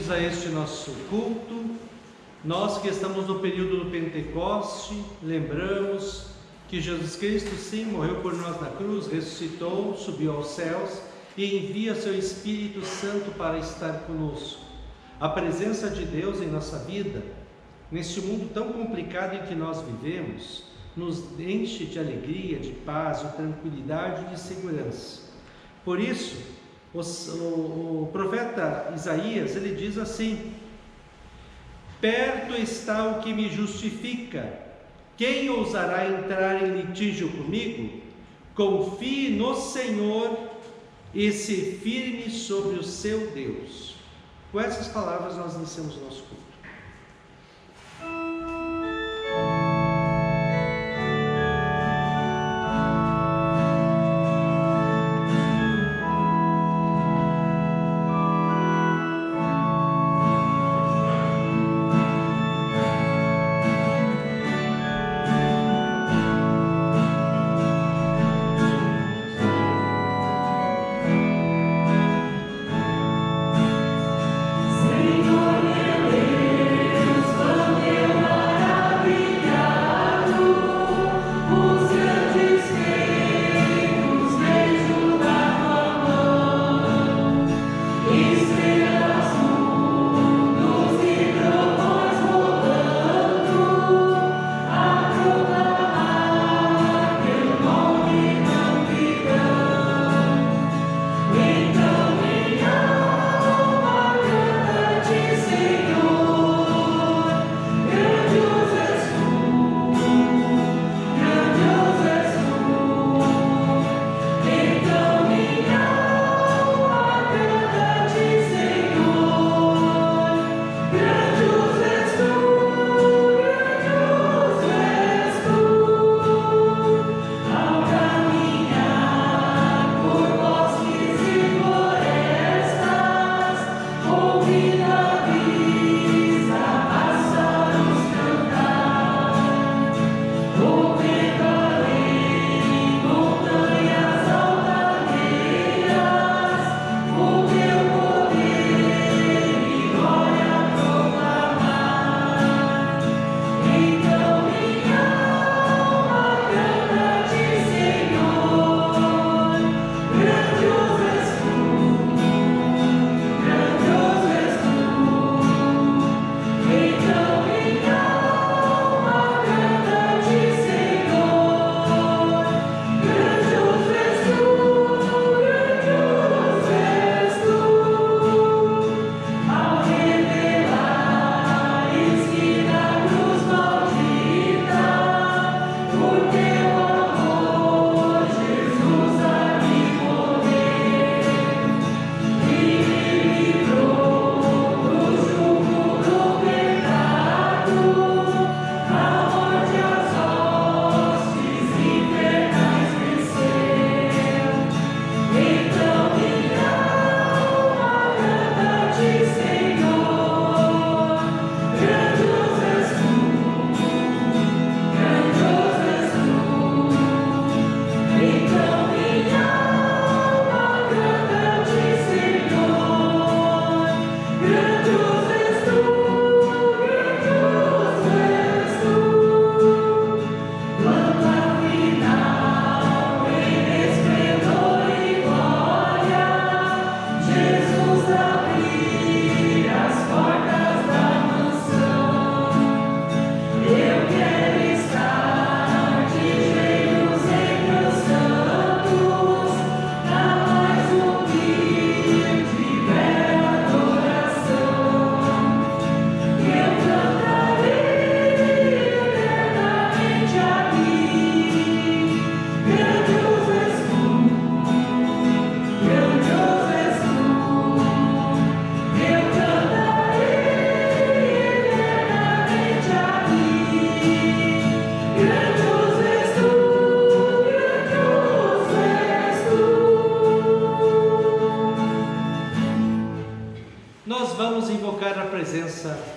bem-vindos a este nosso culto. Nós que estamos no período do Pentecoste, lembramos que Jesus Cristo sim morreu por nós na cruz, ressuscitou, subiu aos céus e envia seu Espírito Santo para estar conosco. A presença de Deus em nossa vida, neste mundo tão complicado em que nós vivemos, nos enche de alegria, de paz, de tranquilidade e de segurança. Por isso, o profeta Isaías, ele diz assim: perto está o que me justifica, quem ousará entrar em litígio comigo? Confie no Senhor e se firme sobre o seu Deus. Com essas palavras nós iniciamos o nosso culto.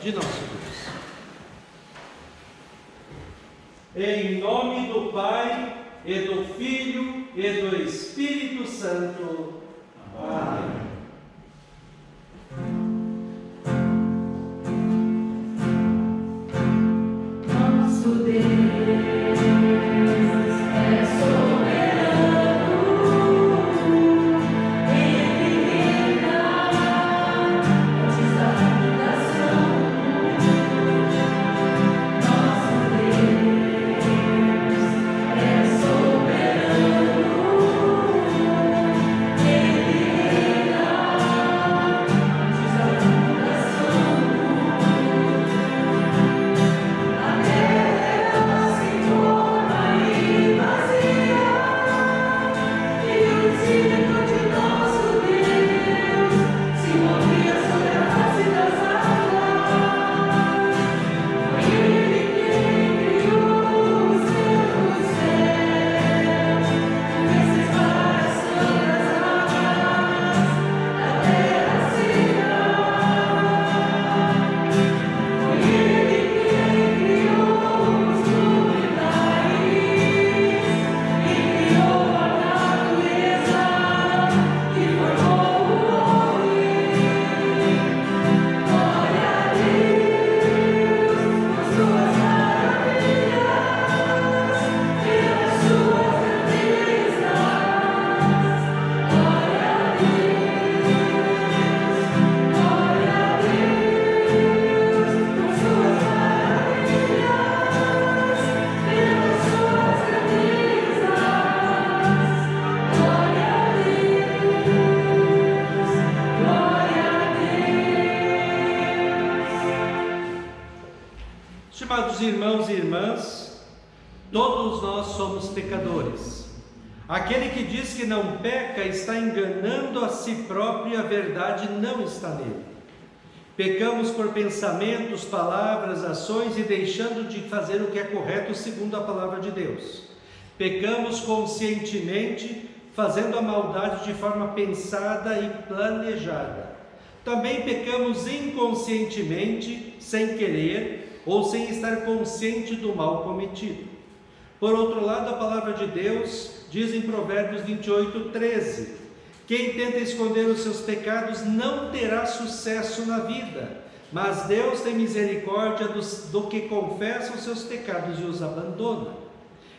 De nosso Deus. Em nome do Pai, e do Filho, e do Espírito Santo. Amém. Estimados irmãos e irmãs, todos nós somos pecadores. Aquele que diz que não peca está enganando a si próprio e a verdade não está nele. Pecamos por pensamentos, palavras, ações e deixando de fazer o que é correto segundo a palavra de Deus. Pecamos conscientemente, fazendo a maldade de forma pensada e planejada. Também pecamos inconscientemente, sem querer ou sem estar consciente do mal cometido. Por outro lado, a palavra de Deus diz em Provérbios 28:13: quem tenta esconder os seus pecados não terá sucesso na vida, mas Deus tem misericórdia do que confessa os seus pecados e os abandona.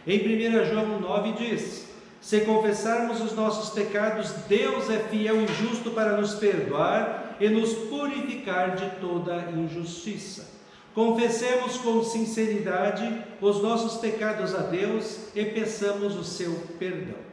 Em 1 João 9 diz: se confessarmos os nossos pecados, Deus é fiel e justo para nos perdoar e nos purificar de toda injustiça. Confessemos com sinceridade os nossos pecados a Deus e peçamos o seu perdão.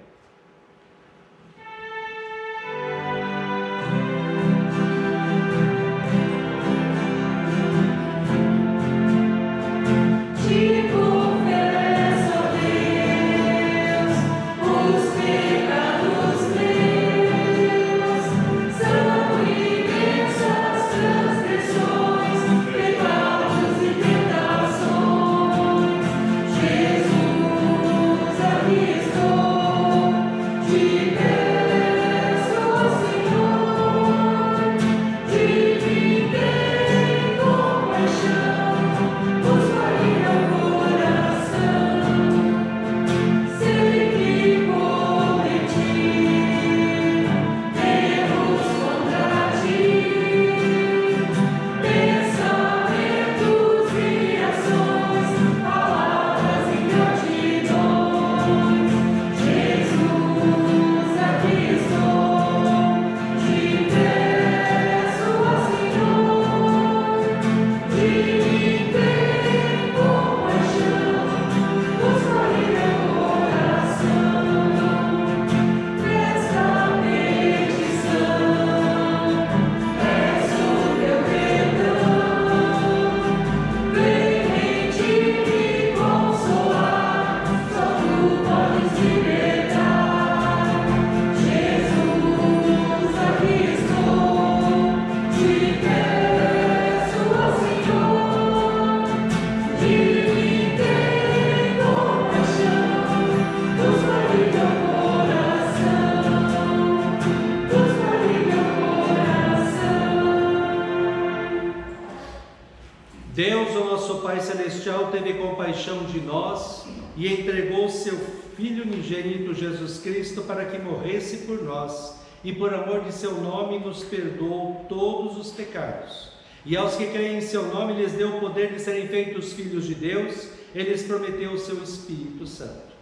Deus, o nosso Pai Celestial, teve compaixão de nós e entregou seu Filho unigênito Jesus Cristo para que morresse por nós e por amor de seu nome nos perdoou todos os pecados. E aos que creem em seu nome lhes deu o poder de serem feitos filhos de Deus, ele lhes prometeu o seu Espírito Santo.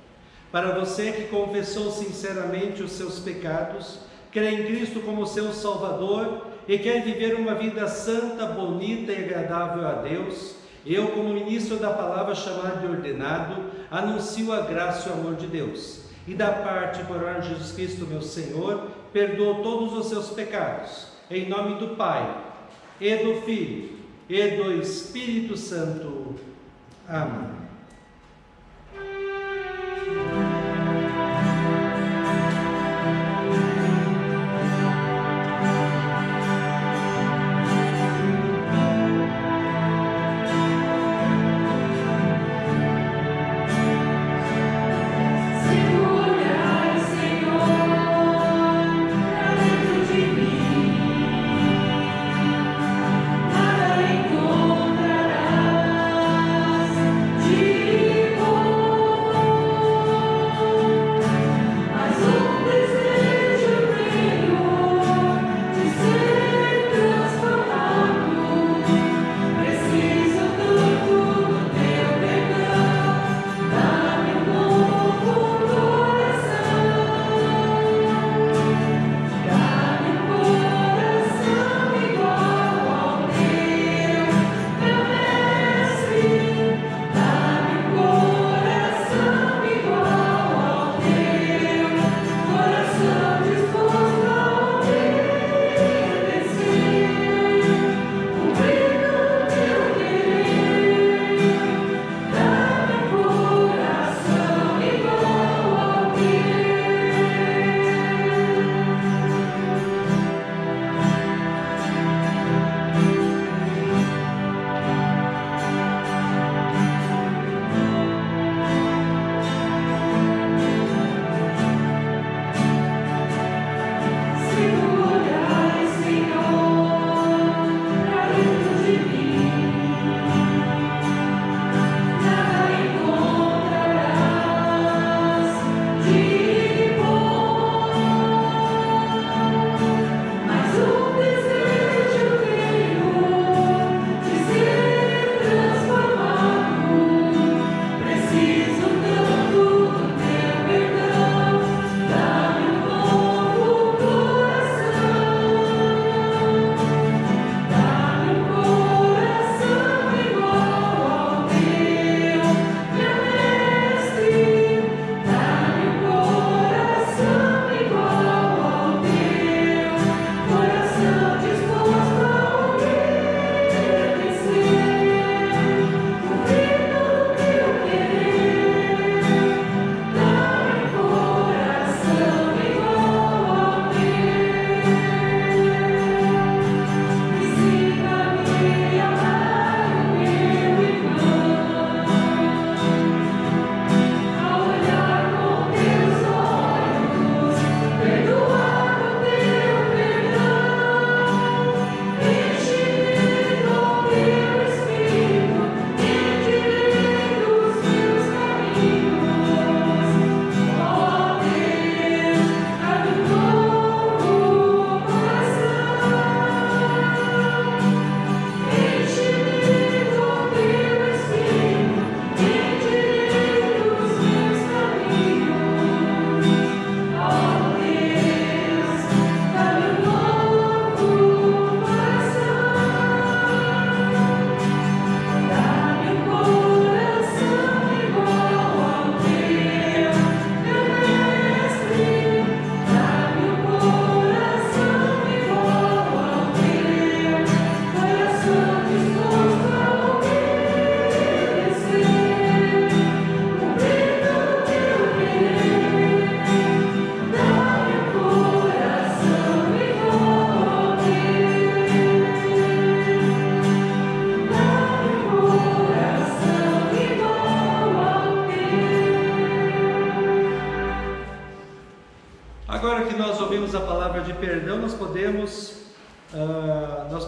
Para você que confessou sinceramente os seus pecados, crê em Cristo como seu Salvador e quer viver uma vida santa, bonita e agradável a Deus, eu, como ministro da palavra chamado e ordenado, anuncio a graça e o amor de Deus. E da parte por ordem de Jesus Cristo, meu Senhor, perdoou todos os seus pecados. Em nome do Pai, e do Filho, e do Espírito Santo. Amém. De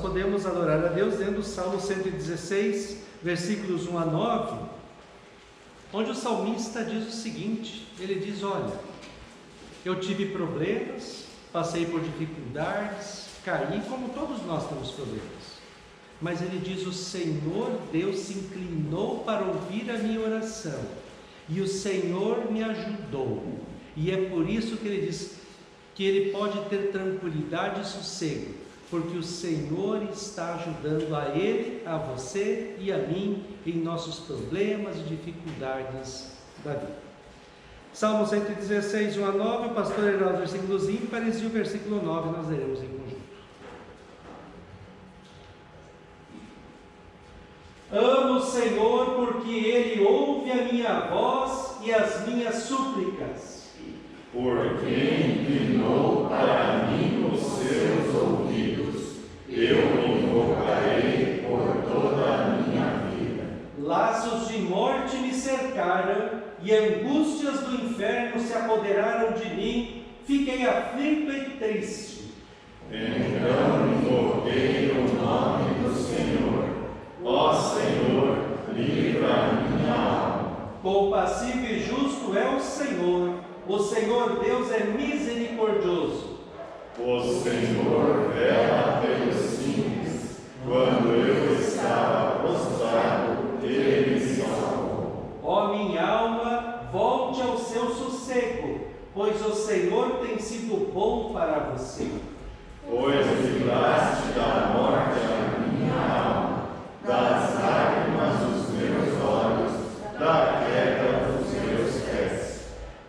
podemos adorar a Deus dentro do Salmo 116, versículos 1 a 9, onde o salmista diz o seguinte, ele diz: olha, eu tive problemas, passei por dificuldades, caí, como todos nós temos problemas, mas ele diz: o Senhor Deus se inclinou para ouvir a minha oração, e o Senhor me ajudou, e é por isso que ele diz que ele pode ter tranquilidade e sossego, porque o Senhor está ajudando a ele, a você e a mim em nossos problemas e dificuldades da vida. Salmo 116, 1 a 9, o pastor lerá os versículos ímpares e o versículo 9 nós leremos em conjunto. Amo o Senhor porque Ele ouve a minha voz e as minhas súplicas. Porque inclinou para mim os seus ouvidos, eu invocarei por toda a minha vida. Laços de morte me cercaram e angústias do inferno se apoderaram de mim, fiquei aflito e triste. Então invoquei o nome do Senhor. Ó Senhor, livra a minha alma. Compassivo e justo é o Senhor Deus é misericordioso. O Senhor vela pelos simples, quando eu estava prostrado, Ele me salvou. Ó minha alma, volte ao seu sossego, pois o Senhor tem sido bom para você. Pois livraste da morte a minha alma, das lágrimas dos meus olhos, da queda dos meus pés.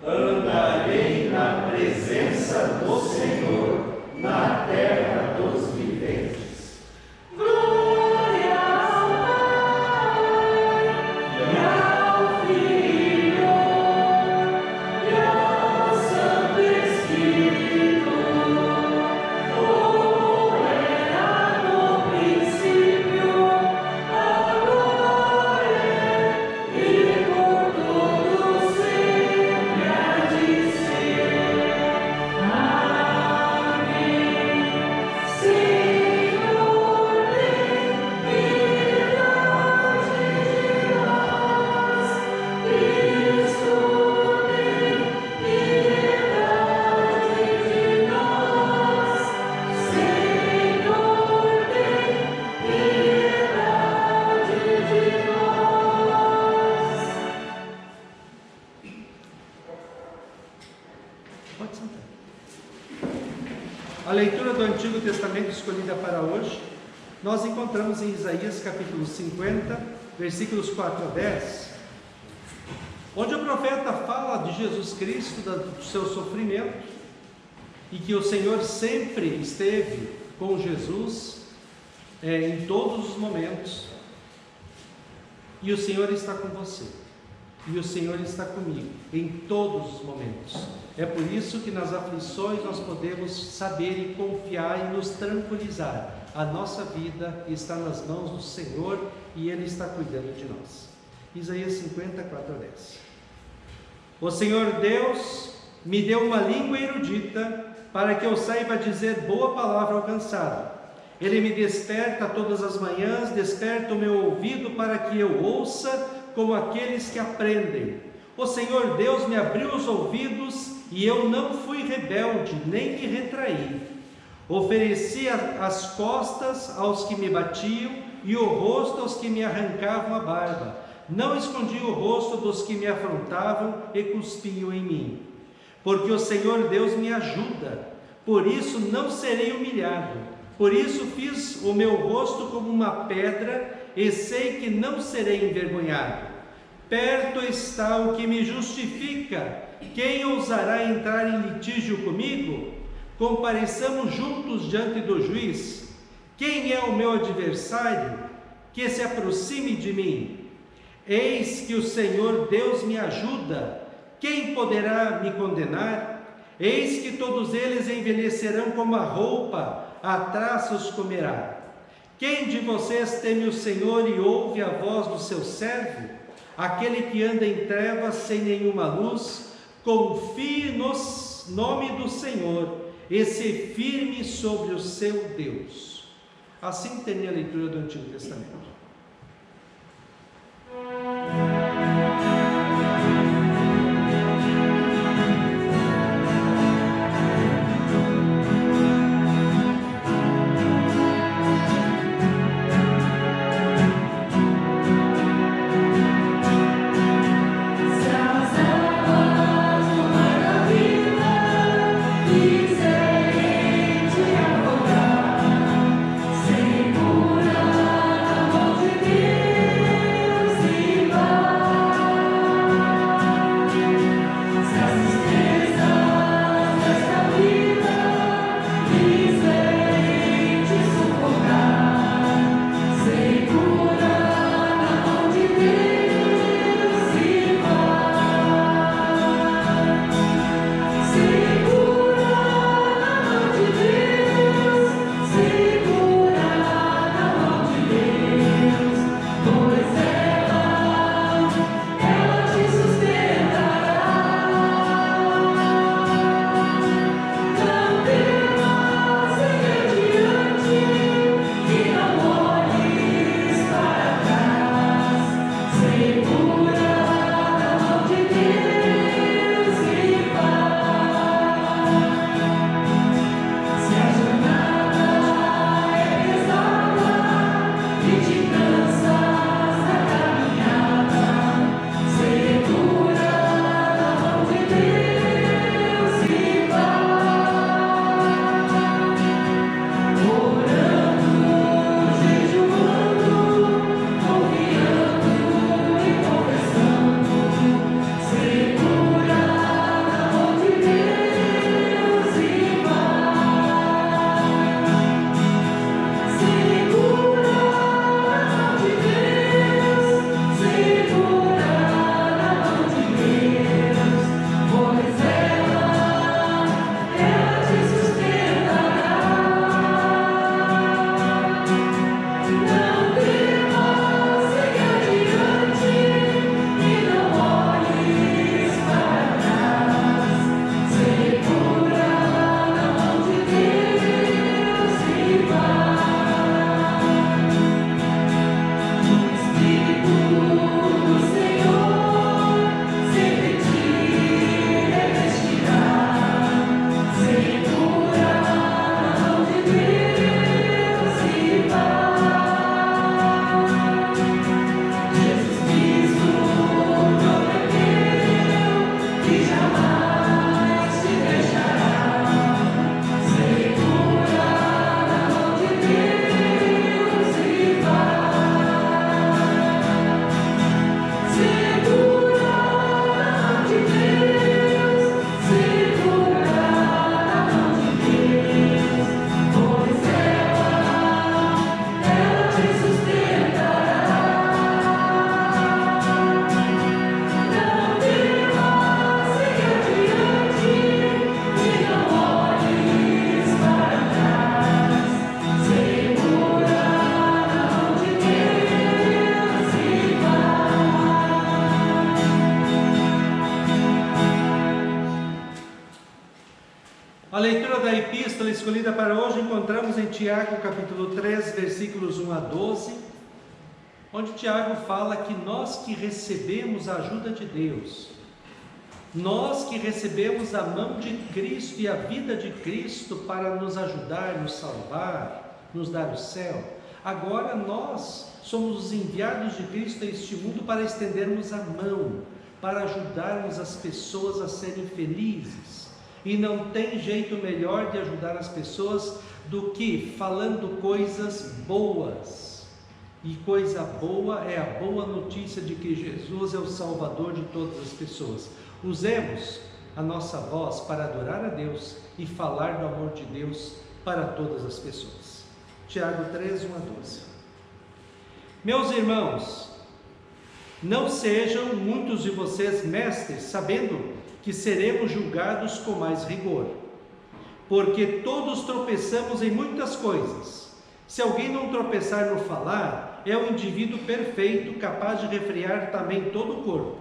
Andarei na presença do Senhor, na terra dos viventes. Glória ao Pai, e ao Filho, e ao Santo Espírito, como era no princípio, agora e por todo sempre há de ser. Amém. Senhor, tem piedade de nós. Cristo, tem piedade de nós. Senhor, tem piedade de nós. Pode sentar. A leitura do Antigo Testamento escolhida para hoje, nós encontramos em Isaías capítulo 50, versículos 4 a 10, onde o profeta fala de Jesus Cristo, do seu sofrimento, e que o Senhor sempre esteve com Jesus em todos os momentos, e o Senhor está com você. E o Senhor está comigo em todos os momentos. É por isso que nas aflições nós podemos saber e confiar e nos tranquilizar. A nossa vida está nas mãos do Senhor e Ele está cuidando de nós. Isaías 50, 4 a 10. O Senhor Deus me deu uma língua erudita para que eu saiba dizer boa palavra ao cansado. Ele me desperta todas as manhãs, desperta o meu ouvido para que eu ouça como aqueles que aprendem. O Senhor Deus me abriu os ouvidos e eu não fui rebelde, nem me retraí. Ofereci as costas aos que me batiam e o rosto aos que me arrancavam a barba. Não escondi o rosto dos que me afrontavam e cuspiam em mim. Porque o Senhor Deus me ajuda, por isso não serei humilhado. Por isso fiz o meu rosto como uma pedra e sei que não serei envergonhado. Perto está o que me justifica. Quem ousará entrar em litígio comigo? Compareçamos juntos diante do juiz. Quem é o meu adversário? Que se aproxime de mim. Eis que o Senhor Deus me ajuda. Quem poderá me condenar? Eis que todos eles envelhecerão como a roupa, a traça os comerá. Quem de vocês teme o Senhor e ouve a voz do seu servo? Aquele que anda em trevas sem nenhuma luz, confie no nome do Senhor e se firme sobre o seu Deus. Assim termina a leitura do Antigo Testamento. A leitura da epístola escolhida para hoje encontramos em Tiago capítulo 3, versículos 1 a 12, onde Tiago fala que nós que recebemos a ajuda de Deus, nós que recebemos a mão de Cristo e a vida de Cristo para nos ajudar, nos salvar, nos dar o céu, agora nós somos os enviados de Cristo a este mundo para estendermos a mão, para ajudarmos as pessoas a serem felizes. E não tem jeito melhor de ajudar as pessoas do que falando coisas boas. E coisa boa é a boa notícia de que Jesus é o Salvador de todas as pessoas. Usemos a nossa voz para adorar a Deus e falar do amor de Deus para todas as pessoas. Tiago 3, 1 a 12. Meus irmãos, não sejam muitos de vocês mestres, sabendo que seremos julgados com mais rigor, porque todos tropeçamos em muitas coisas. Se alguém não tropeçar no falar, é um indivíduo perfeito, capaz de refrear também todo o corpo.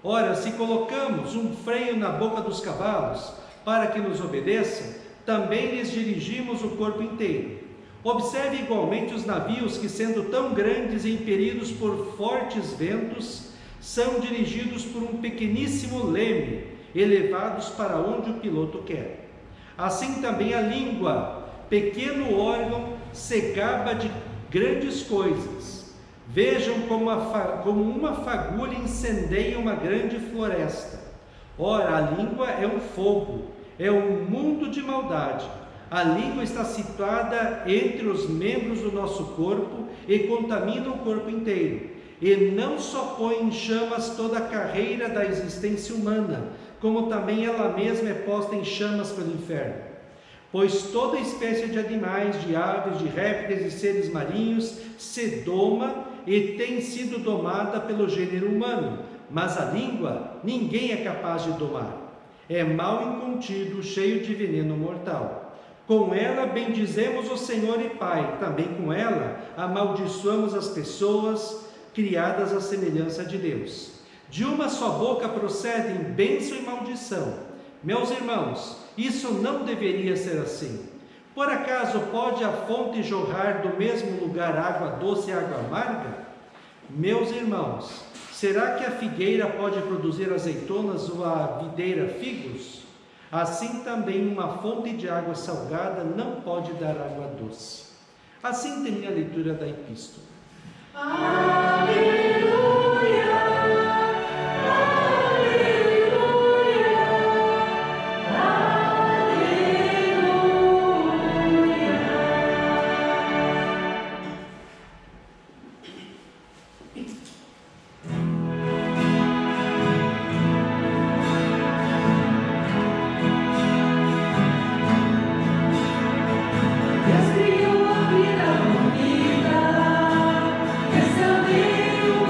Ora, se colocamos um freio na boca dos cavalos para que nos obedeçam, também lhes dirigimos o corpo inteiro. Observe igualmente os navios que, sendo tão grandes e impelidos por fortes ventos, são dirigidos por um pequeníssimo leme, elevados para onde o piloto quer. Assim também a língua, pequeno órgão, se gaba de grandes coisas. Vejam como uma fagulha incendeia uma grande floresta. Ora, a língua é um fogo, é um mundo de maldade. A língua está situada entre os membros do nosso corpo e contamina o corpo inteiro. E não só põe em chamas toda a carreira da existência humana, como também ela mesma é posta em chamas pelo inferno. Pois toda espécie de animais, de aves, de répteis e seres marinhos se doma e tem sido domada pelo gênero humano, mas a língua ninguém é capaz de domar. É mal incontido, cheio de veneno mortal. Com ela bendizemos o Senhor e Pai, também com ela amaldiçoamos as pessoas criadas à semelhança de Deus. De uma só boca procedem bênção e maldição. Meus irmãos, isso não deveria ser assim. Por acaso pode a fonte jorrar do mesmo lugar água doce e água amarga? Meus irmãos, será que a figueira pode produzir azeitonas ou a videira figos? Assim também uma fonte de água salgada não pode dar água doce. Assim termina a leitura da epístola. Aleluia, aleluia, Deus criou a vida bonita, essa meio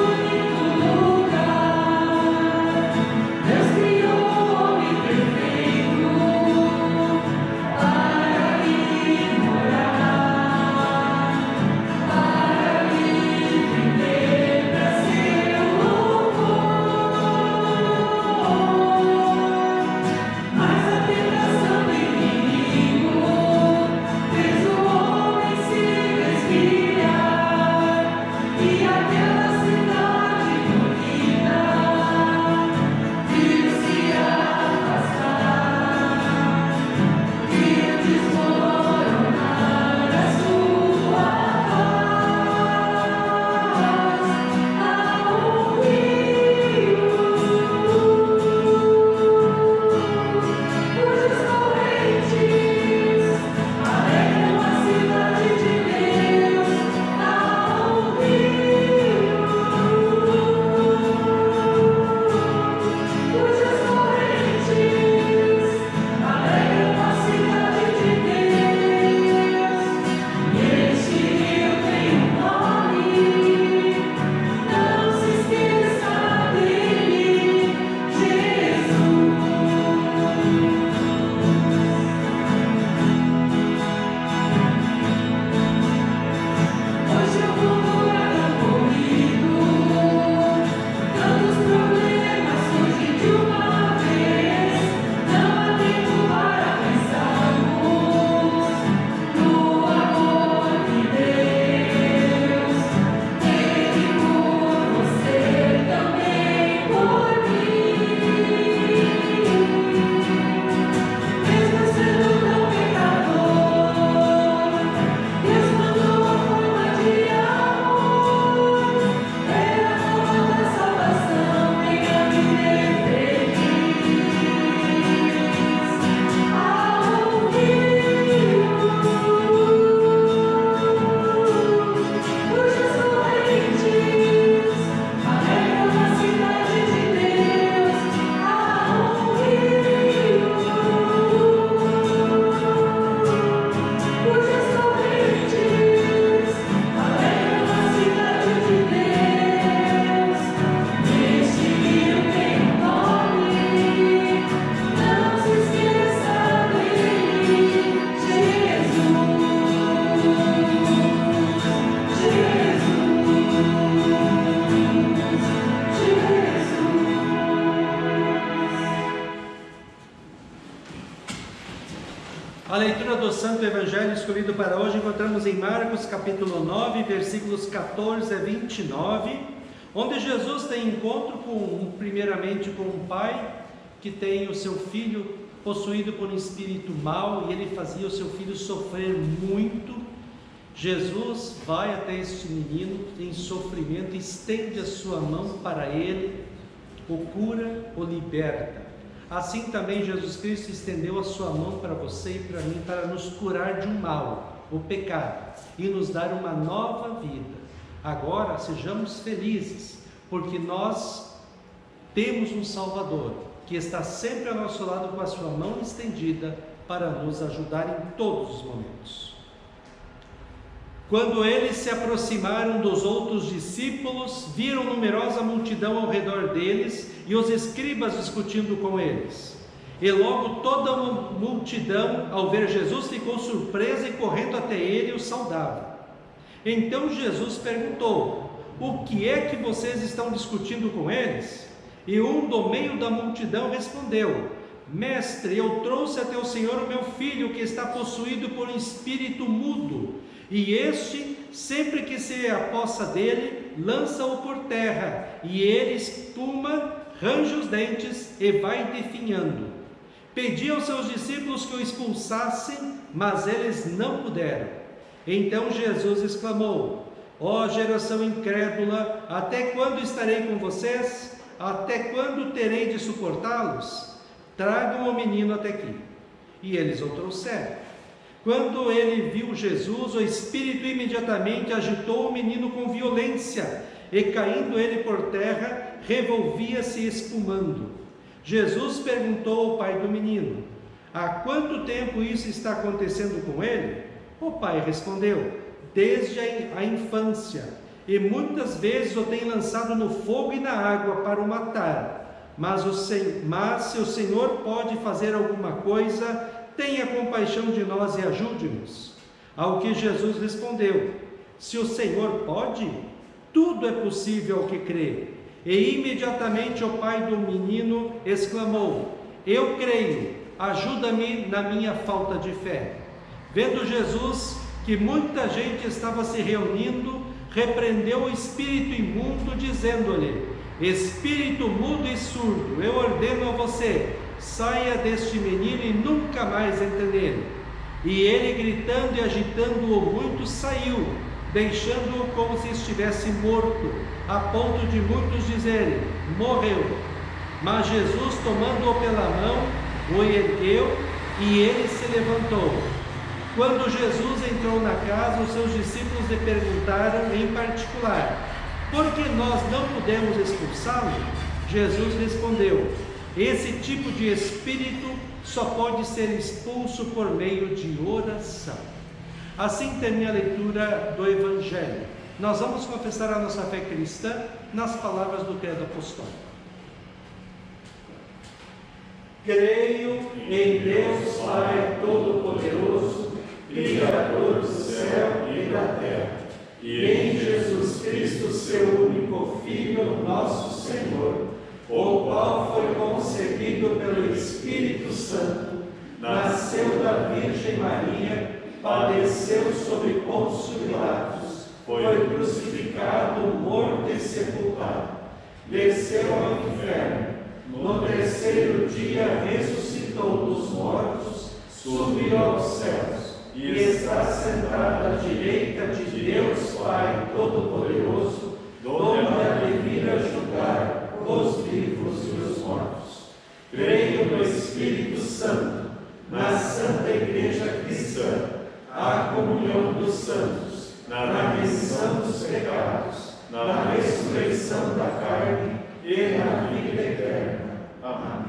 leitura do Santo Evangelho escolhido para hoje encontramos em Marcos capítulo 9, versículos 14 a 29, onde Jesus tem encontro primeiramente com um pai que tem o seu filho possuído por um espírito mau, e ele fazia o seu filho sofrer muito. Jesus vai até este menino em sofrimento, estende a sua mão para ele, o cura, o liberta. Assim também Jesus Cristo estendeu a sua mão para você e para mim, para nos curar de um mal, o pecado, e nos dar uma nova vida. Agora sejamos felizes, porque nós temos um Salvador, que está sempre ao nosso lado com a sua mão estendida para nos ajudar em todos os momentos. Quando eles se aproximaram dos outros discípulos, viram numerosa multidão ao redor deles e os escribas discutindo com eles. E logo toda a multidão, ao ver Jesus, ficou surpresa e correndo até ele o saudava. Então Jesus perguntou: o que é que vocês estão discutindo com eles? E um do meio da multidão respondeu: Mestre, eu trouxe até o Senhor o meu filho, que está possuído por um espírito mudo, e este, sempre que se apossa dele, lança-o por terra, e ele espuma, range os dentes e vai definhando. Pedi aos seus discípulos que o expulsassem, mas eles não puderam. Então Jesus exclamou: ó geração incrédula, até quando estarei com vocês? Até quando terei de suportá-los? Tragam o menino até aqui. E eles o trouxeram. Quando ele viu Jesus, o espírito imediatamente agitou o menino com violência, e caindo ele por terra, revolvia-se espumando. Jesus perguntou ao pai do menino: há quanto tempo isso está acontecendo com ele? O pai respondeu: desde a infância, e muitas vezes o tem lançado no fogo e na água para o matar. Mas se o Senhor pode fazer alguma coisa, tenha compaixão de nós e ajude-nos. Ao que Jesus respondeu: se o Senhor pode, tudo é possível ao que crê. E imediatamente o pai do menino exclamou: eu creio, ajuda-me na minha falta de fé. Vendo Jesus que muita gente estava se reunindo, repreendeu o espírito imundo, dizendo-lhe: espírito mudo e surdo, eu ordeno a você, saia deste menino e nunca mais entre nele. E ele, gritando e agitando-o muito, saiu, deixando-o como se estivesse morto, a ponto de muitos dizerem: morreu. Mas Jesus, tomando-o pela mão, o ergueu e ele se levantou. Quando Jesus entrou na casa, os seus discípulos lhe perguntaram em particular: por que nós não pudemos expulsá-lo? Jesus respondeu: esse tipo de espírito só pode ser expulso por meio de oração. Assim termina a leitura do Evangelho. Nós vamos confessar a nossa fé cristã nas palavras do Credo Apostólico. Creio em Deus Pai Todo-Poderoso, Criador do céu e da terra, e em Jesus Cristo, seu único Filho, nosso Senhor, o qual foi concebido pelo Espírito Santo, nasceu da Virgem Maria, padeceu sob Pôncio Pilatos, foi crucificado, morto e sepultado, desceu ao inferno, no terceiro dia ressuscitou dos mortos, subiu aos céus, e está sentado à direita de Deus Pai Todo-Poderoso, donde há de vir a julgar os vivos e os mortos. Creio no Espírito Santo, na Santa Igreja Cristã, a comunhão dos santos, na remissão dos pecados, na ressurreição da carne e na vida eterna. Amém.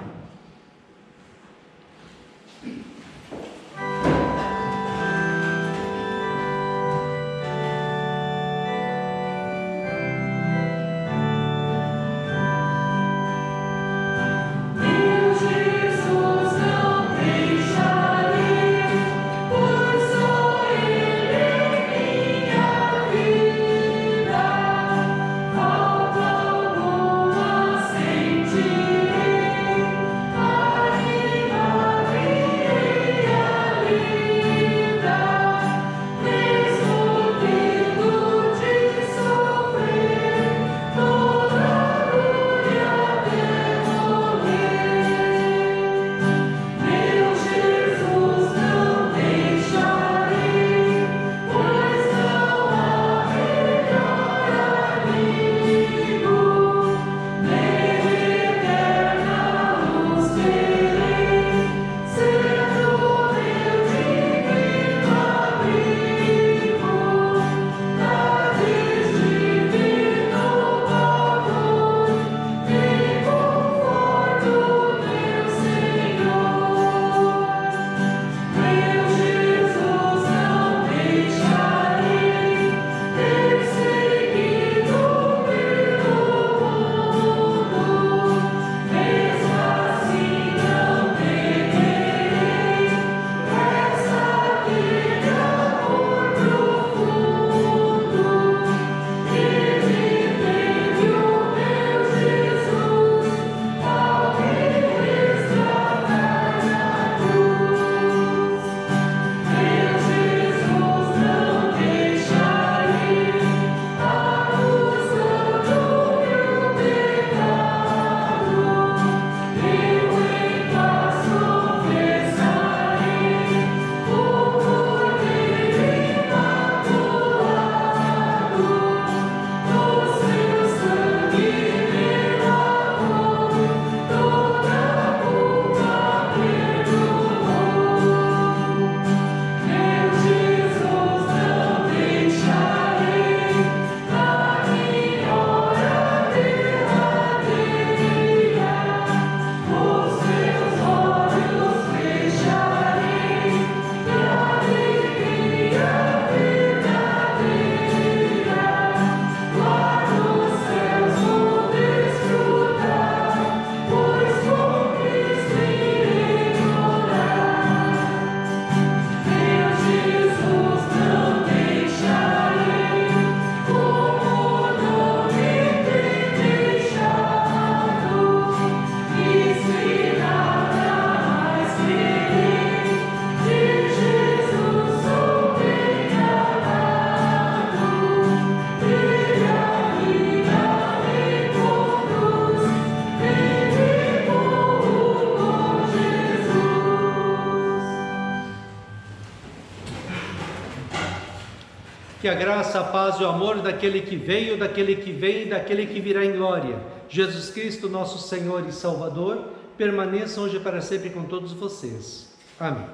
que a graça, a paz e o amor daquele que veio, daquele que vem e daquele que virá em glória, Jesus Cristo, nosso Senhor e Salvador, permaneçam hoje e para sempre com todos vocês. Amém.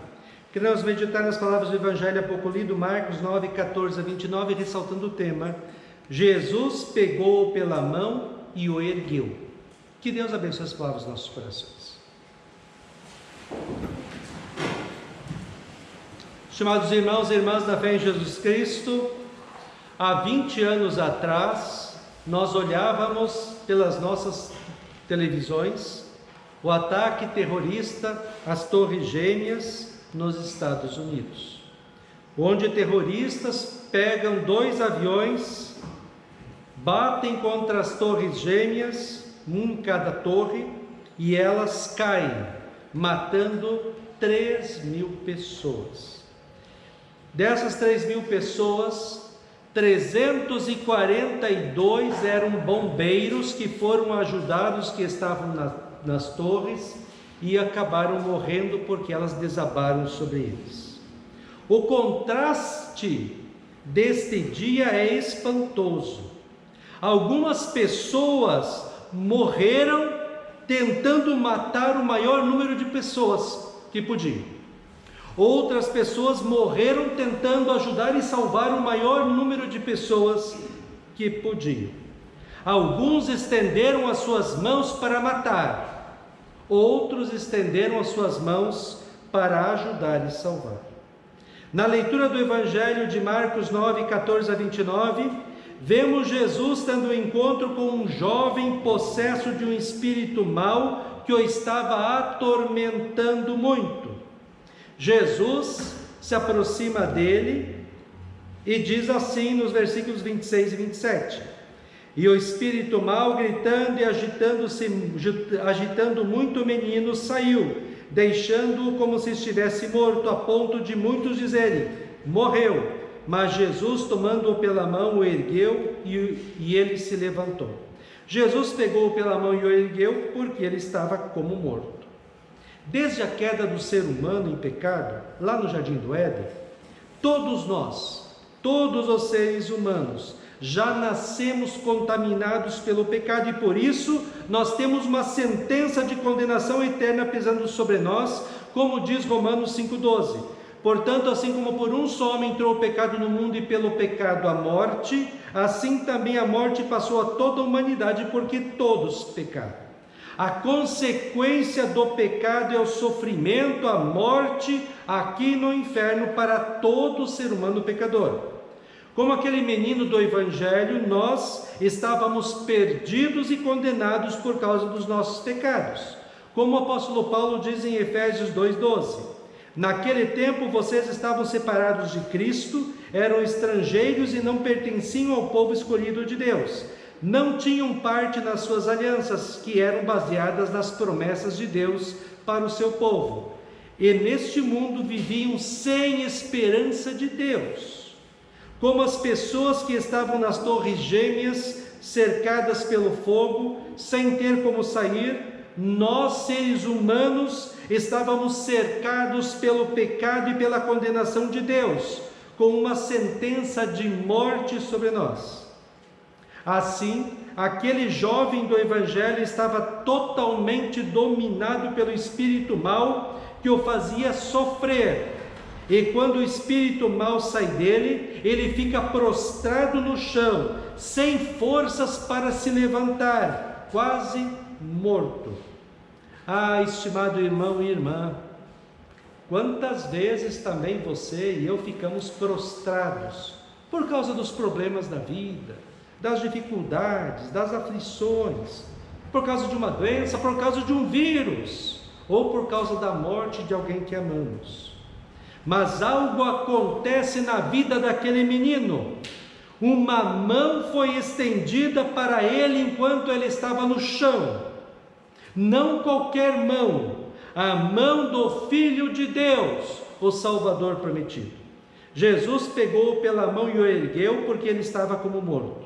Queremos meditar nas palavras do Evangelho há pouco lido, Marcos 9, 14 a 29, ressaltando o tema: Jesus pegou-o pela mão e o ergueu. Que Deus abençoe as palavras dos nossos corações. Estimados irmãos e irmãs da fé em Jesus Cristo, há 20 anos atrás, nós olhávamos pelas nossas televisões o ataque terrorista às Torres Gêmeas nos Estados Unidos, onde terroristas pegam 2 aviões, batem contra as Torres Gêmeas, um em cada torre, e elas caem, matando 3.000 pessoas. Dessas 3.000 pessoas, 342 eram bombeiros que foram ajudados, que estavam nas torres, e acabaram morrendo porque elas desabaram sobre eles. O contraste deste dia é espantoso. Algumas pessoas morreram tentando matar o maior número de pessoas que podiam. Outras pessoas morreram tentando ajudar e salvar o maior número de pessoas que podiam. Alguns estenderam as suas mãos para matar, outros estenderam as suas mãos para ajudar e salvar. Na leitura do Evangelho de Marcos 9, 14 a 29, vemos Jesus tendo um encontro com um jovem possesso de um espírito mau que o estava atormentando muito. Jesus se aproxima dele e diz assim nos versículos 26 e 27: E o espírito mau, gritando e agitando muito o menino, saiu, deixando-o como se estivesse morto, a ponto de muitos dizerem: morreu. Mas Jesus, tomando-o pela mão, o ergueu e ele se levantou. Jesus pegou-o pela mão e o ergueu, porque ele estava como morto. Desde a queda do ser humano em pecado, lá no Jardim do Éden, todos nós, todos os seres humanos, já nascemos contaminados pelo pecado, e por isso nós temos uma sentença de condenação eterna pesando sobre nós, como diz Romanos 5,12. Portanto, assim como por um só homem entrou o pecado no mundo, e pelo pecado a morte, assim também a morte passou a toda a humanidade, porque todos pecaram. A consequência do pecado é o sofrimento, a morte aqui no inferno para todo ser humano pecador. Como aquele menino do Evangelho, nós estávamos perdidos e condenados por causa dos nossos pecados. Como o apóstolo Paulo diz em Efésios 2,12: naquele tempo vocês estavam separados de Cristo, eram estrangeiros e não pertenciam ao povo escolhido de Deus. Não tinham parte nas suas alianças, que eram baseadas nas promessas de Deus para o seu povo. E neste mundo viviam sem esperança de Deus. Como as pessoas que estavam nas Torres Gêmeas, cercadas pelo fogo, sem ter como sair, nós, seres humanos, estávamos cercados pelo pecado e pela condenação de Deus, com uma sentença de morte sobre nós. Assim, aquele jovem do Evangelho estava totalmente dominado pelo espírito mau, que o fazia sofrer. E quando o espírito mau sai dele, ele fica prostrado no chão, sem forças para se levantar, quase morto. Ah, estimado irmão e irmã, quantas vezes também você e eu ficamos prostrados por causa dos problemas da vida, das dificuldades, das aflições, por causa de uma doença, por causa de um vírus, ou por causa da morte de alguém que amamos. Mas algo acontece na vida daquele menino. Uma mão foi estendida para ele enquanto ele estava no chão. Não qualquer mão, a mão do Filho de Deus, o Salvador prometido. Jesus pegou-o pela mão e o ergueu, porque ele estava como morto.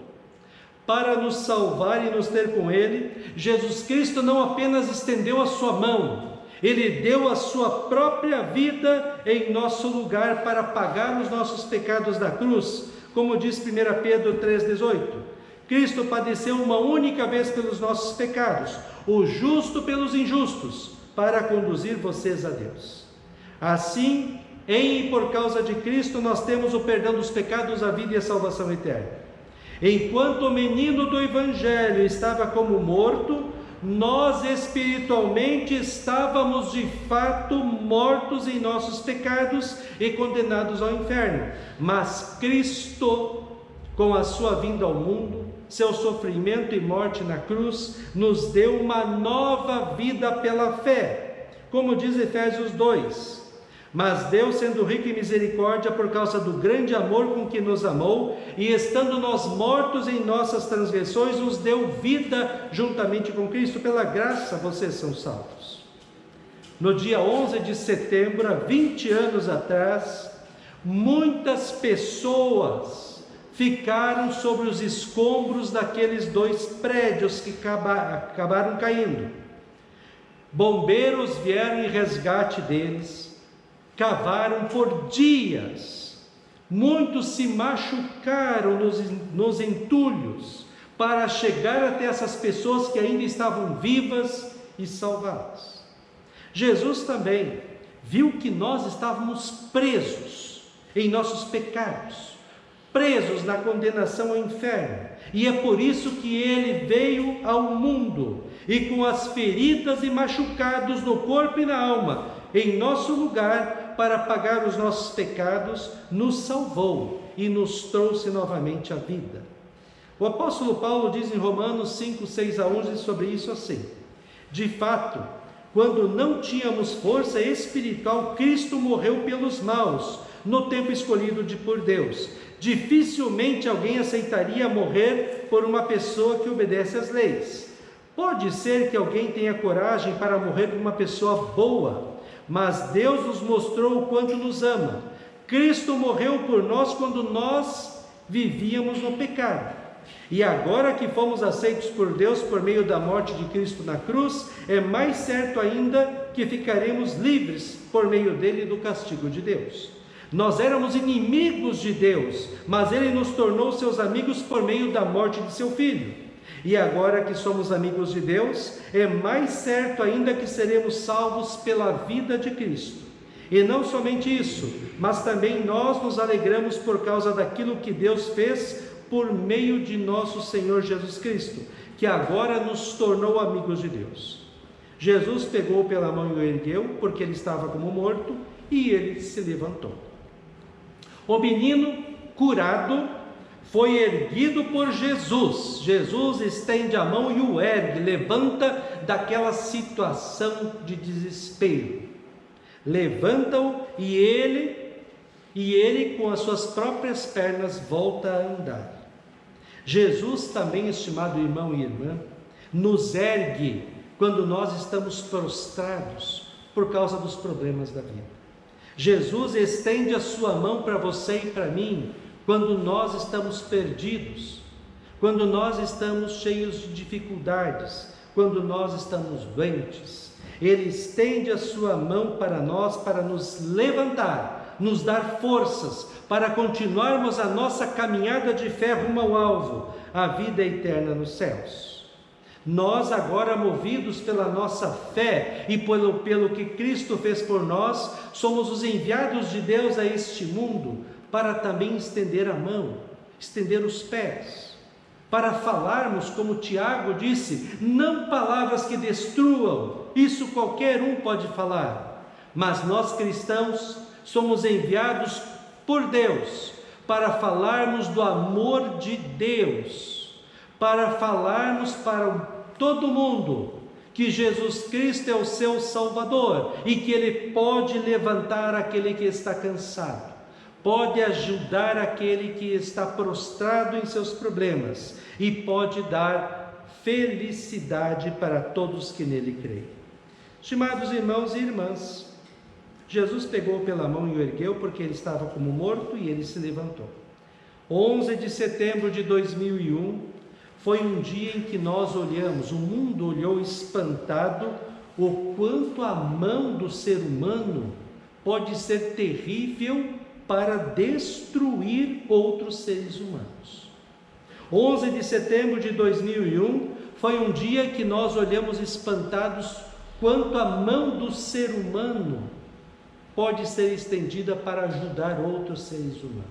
Para nos salvar e nos ter com ele, Jesus Cristo não apenas estendeu a sua mão, ele deu a sua própria vida em nosso lugar para pagar os nossos pecados da cruz, como diz 1 Pedro 3,18. Cristo padeceu uma única vez pelos nossos pecados, o justo pelos injustos, para conduzir vocês a Deus. Assim, em e por causa de Cristo, nós temos o perdão dos pecados, a vida e a salvação eterna. Enquanto o menino do Evangelho estava como morto, nós espiritualmente estávamos de fato mortos em nossos pecados e condenados ao inferno. Mas Cristo, com a sua vinda ao mundo, seu sofrimento e morte na cruz, nos deu uma nova vida pela fé, como diz Efésios 2. Mas Deus, sendo rico em misericórdia, por causa do grande amor com que nos amou, e estando nós mortos em nossas transgressões, nos deu vida juntamente com Cristo. Pela graça vocês são salvos. No dia 11 de setembro, há 20 anos atrás, muitas pessoas ficaram sobre os escombros daqueles 2 prédios que acabaram caindo. Bombeiros vieram em resgate deles, cavaram por dias, muitos se machucaram nos entulhos para chegar até essas pessoas que ainda estavam vivas e salvadas. Jesus também viu que nós estávamos presos em nossos pecados, presos na condenação ao inferno, e é por isso que ele veio ao mundo, e com as feridas e machucados no corpo e na alma, em nosso lugar, para pagar os nossos pecados, nos salvou e nos trouxe novamente à vida. O apóstolo Paulo diz em Romanos 5, 6 a 11 sobre isso assim: de fato, quando não tínhamos força espiritual, Cristo morreu pelos maus, no tempo escolhido por Deus. Dificilmente alguém aceitaria morrer por uma pessoa que obedece às leis. Pode ser que alguém tenha coragem para morrer por uma pessoa boa, mas Deus nos mostrou o quanto nos ama. Cristo morreu por nós quando nós vivíamos no pecado. E agora que fomos aceitos por Deus por meio da morte de Cristo na cruz, é mais certo ainda que ficaremos livres por meio dele do castigo de Deus. Nós éramos inimigos de Deus, mas ele nos tornou seus amigos por meio da morte de seu Filho. E agora que somos amigos de Deus, é mais certo ainda que seremos salvos pela vida de Cristo. E não somente isso, mas também nós nos alegramos por causa daquilo que Deus fez por meio de nosso Senhor Jesus Cristo, que agora nos tornou amigos de Deus. Jesus pegou pela mão e o ergueu, porque ele estava como morto, e ele se levantou. O menino curado foi erguido por Jesus. Jesus estende a mão e o ergue, levanta daquela situação de desespero. Levanta-o e ele com as suas próprias pernas volta a andar. Jesus também, estimado irmão e irmã, nos ergue quando nós estamos prostrados por causa dos problemas da vida. Jesus estende a sua mão para você e para mim quando nós estamos perdidos, quando nós estamos cheios de dificuldades, quando nós estamos doentes. Ele estende a sua mão para nós para nos levantar, nos dar forças para continuarmos a nossa caminhada de fé rumo ao alvo, a vida eterna nos céus. Nós agora, movidos pela nossa fé e pelo que Cristo fez por nós, somos os enviados de Deus a este mundo para também estender a mão, estender os pés, para falarmos, como Tiago disse, não palavras que destruam, isso qualquer um pode falar, mas nós cristãos somos enviados por Deus para falarmos do amor de Deus, para falarmos para todo mundo que Jesus Cristo é o seu Salvador e que Ele pode levantar aquele que está cansado, pode ajudar aquele que está prostrado em seus problemas e pode dar felicidade para todos que nele creem. Estimados irmãos e irmãs, Jesus pegou pela mão e o ergueu porque ele estava como morto e ele se levantou. 11 de setembro de 2001 foi um dia em que nós olhamos, o mundo olhou espantado o quanto a mão do ser humano pode ser terrível para destruir outros seres humanos. 11 de setembro de 2001 foi um dia que nós olhamos espantados quanto a mão do ser humano pode ser estendida para ajudar outros seres humanos.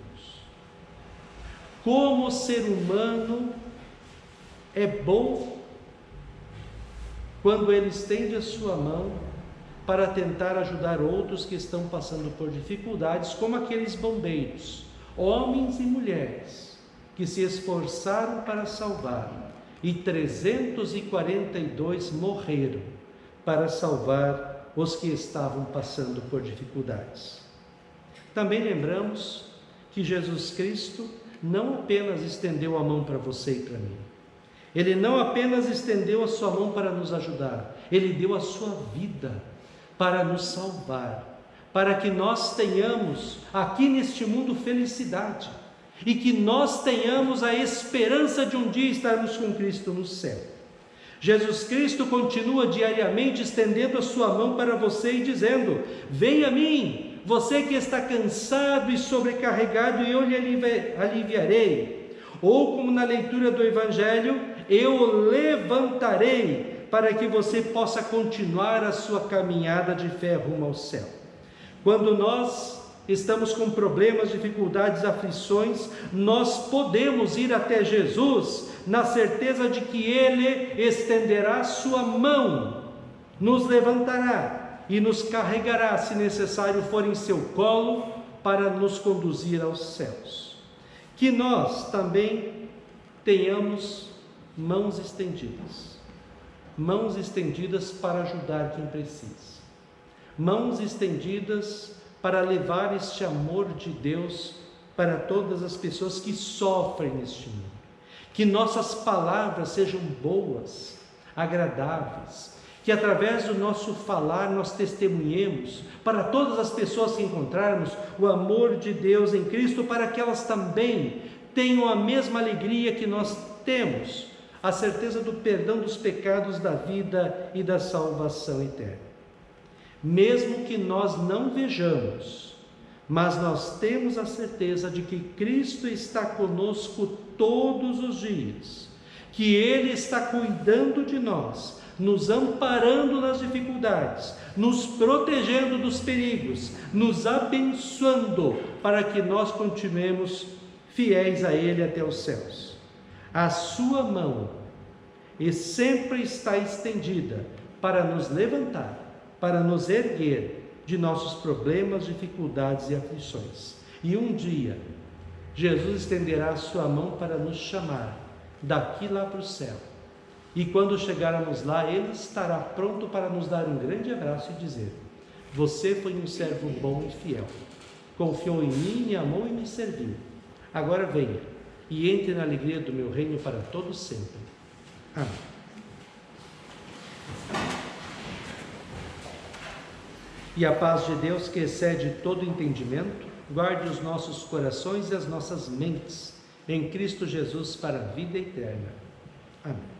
Como o ser humano é bom quando ele estende a sua mão para tentar ajudar outros que estão passando por dificuldades, como aqueles bombeiros, homens e mulheres, que se esforçaram para salvar, e 342 morreram para salvar os que estavam passando por dificuldades. Também lembramos que Jesus Cristo não apenas estendeu a mão para você e para mim. Ele não apenas estendeu a sua mão para nos ajudar, Ele deu a sua vida para nos salvar, para que nós tenhamos aqui neste mundo felicidade, e que nós tenhamos a esperança de um dia estarmos com Cristo no céu. Jesus Cristo continua diariamente estendendo a sua mão para você e dizendo: venha a mim, você que está cansado e sobrecarregado, e eu lhe aliviarei. Ou como na leitura do Evangelho, eu o levantarei para que você possa continuar a sua caminhada de fé rumo ao céu. Quando nós estamos com problemas, dificuldades, aflições, nós podemos ir até Jesus na certeza de que Ele estenderá sua mão, nos levantará e nos carregará, se necessário for, em seu colo, para nos conduzir aos céus. Que nós também tenhamos mãos estendidas para ajudar quem precisa, mãos estendidas para levar este amor de Deus para todas as pessoas que sofrem neste mundo. Que nossas palavras sejam boas, agradáveis, que através do nosso falar nós testemunhemos para todas as pessoas que encontrarmos o amor de Deus em Cristo, para que elas também tenham a mesma alegria que nós temos, a certeza do perdão dos pecados, da vida e da salvação eterna. Mesmo que nós não vejamos, mas nós temos a certeza de que Cristo está conosco todos os dias, que Ele está cuidando de nós, nos amparando nas dificuldades, nos protegendo dos perigos, nos abençoando para que nós continuemos fiéis a Ele até os céus. A sua mão sempre está estendida para nos levantar, para nos erguer de nossos problemas, dificuldades e aflições. E um dia, Jesus estenderá a sua mão para nos chamar daqui lá para o céu. E quando chegarmos lá, Ele estará pronto para nos dar um grande abraço e dizer: você foi um servo bom e fiel, confiou em mim, me amou e me serviu. Agora venha e entre na alegria do meu reino para todo sempre. Amém. E a paz de Deus, que excede todo entendimento, guarde os nossos corações e as nossas mentes em Cristo Jesus para a vida eterna. Amém.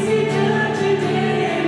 Diante dele.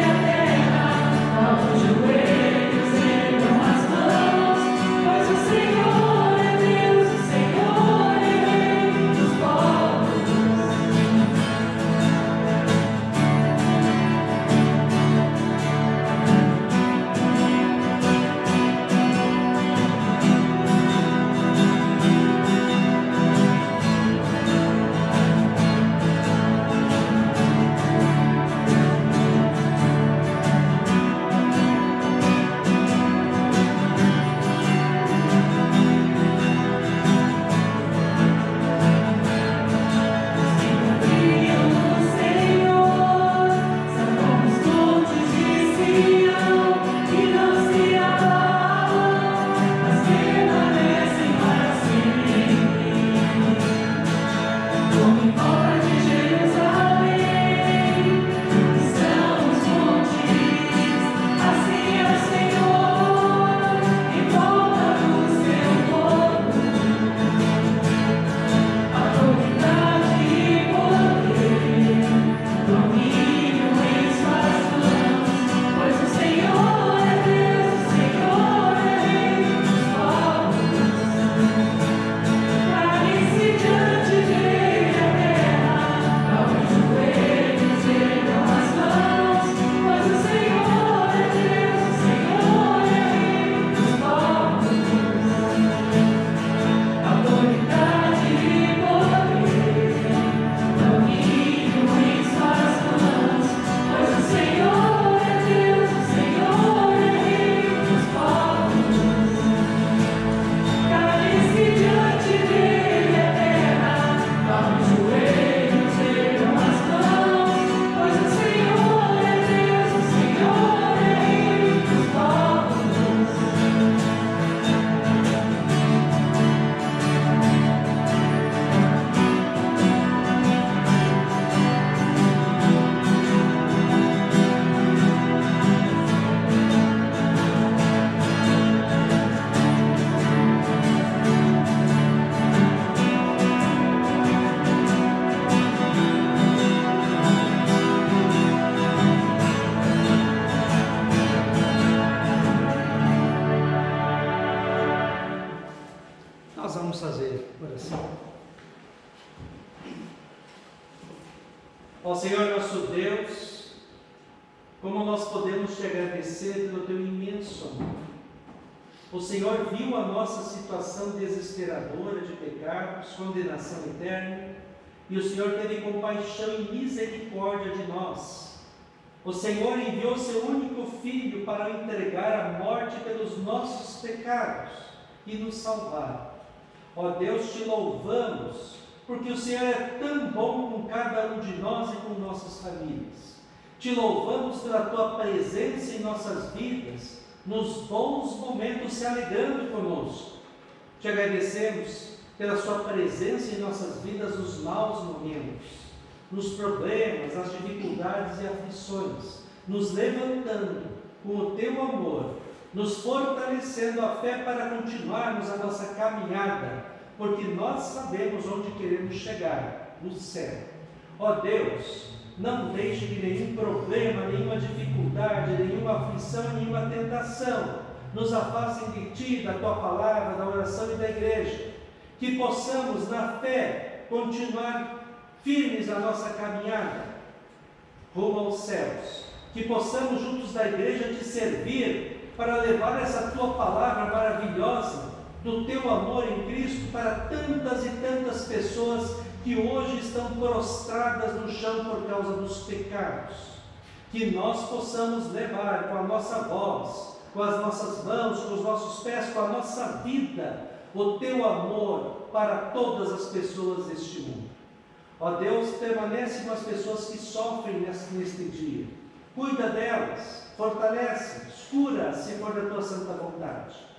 Ó Senhor nosso Deus, como nós podemos te agradecer pelo teu imenso amor. O Senhor viu a nossa situação desesperadora de pecados, condenação eterna, e o Senhor teve compaixão e misericórdia de nós. O Senhor enviou seu único Filho para o entregar à morte pelos nossos pecados e nos salvar. Ó Deus, te louvamos, porque o Senhor é tão bom com cada um de nós e com nossas famílias. Te louvamos pela tua presença em nossas vidas, nos bons momentos se alegrando conosco. Te agradecemos pela sua presença em nossas vidas nos maus momentos, nos problemas, nas dificuldades e aflições, nos levantando com o teu amor, nos fortalecendo a fé para continuarmos a nossa caminhada, porque nós sabemos onde queremos chegar, no céu. Ó Deus, não deixe que nenhum problema, nenhuma dificuldade, nenhuma aflição, nenhuma tentação nos afastem de Ti, da Tua palavra, da oração e da igreja. Que possamos, na fé, continuar firmes na nossa caminhada rumo aos céus. Que possamos, juntos da igreja, Te servir para levar essa Tua palavra maravilhosa do Teu amor em Cristo para tantas e tantas pessoas que hoje estão prostradas no chão por causa dos pecados. Que nós possamos levar com a nossa voz, com as nossas mãos, com os nossos pés, com a nossa vida, o Teu amor para todas as pessoas deste mundo. Ó Deus, permanece com as pessoas que sofrem neste dia. Cuida delas, fortalece-as, cura se for da Tua santa vontade.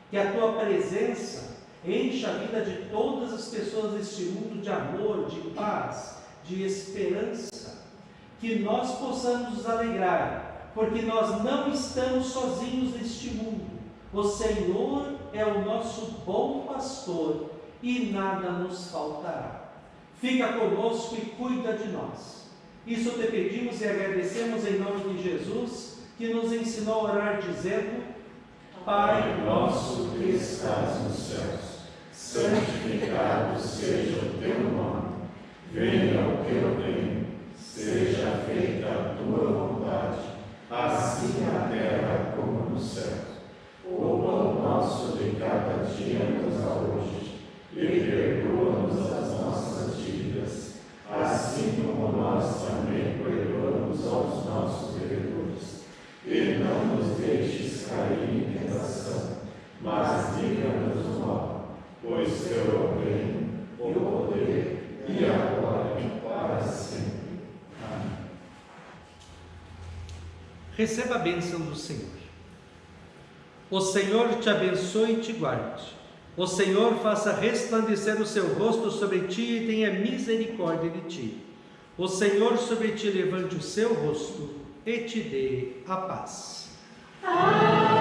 Que a Tua presença encha a vida de todas as pessoas deste mundo de amor, de paz, de esperança. Que nós possamos nos alegrar, porque nós não estamos sozinhos neste mundo. O Senhor é o nosso bom pastor e nada nos faltará. Fica conosco e cuida de nós. Isso te pedimos e agradecemos em nome de Jesus, que nos ensinou a orar dizendo: Pai nosso que estás nos céus, santificado seja o teu nome. Venha o teu reino, seja feita a tua vontade, assim na terra como no céu. O pão nosso de cada dia nos dá hoje, e perdoa-nos as nossas dívidas, assim como nós também perdoamos aos nossos devedores. E não nos deixes cair em tentação, mas livra-nos do mal, pois teu é o reino, o poder e a glória para sempre. Amém. Receba a bênção do Senhor. O Senhor te abençoe e te guarde. O Senhor faça resplandecer o seu rosto sobre ti e tenha misericórdia de ti. O Senhor sobre ti levante o seu rosto e te dê a paz. Amém.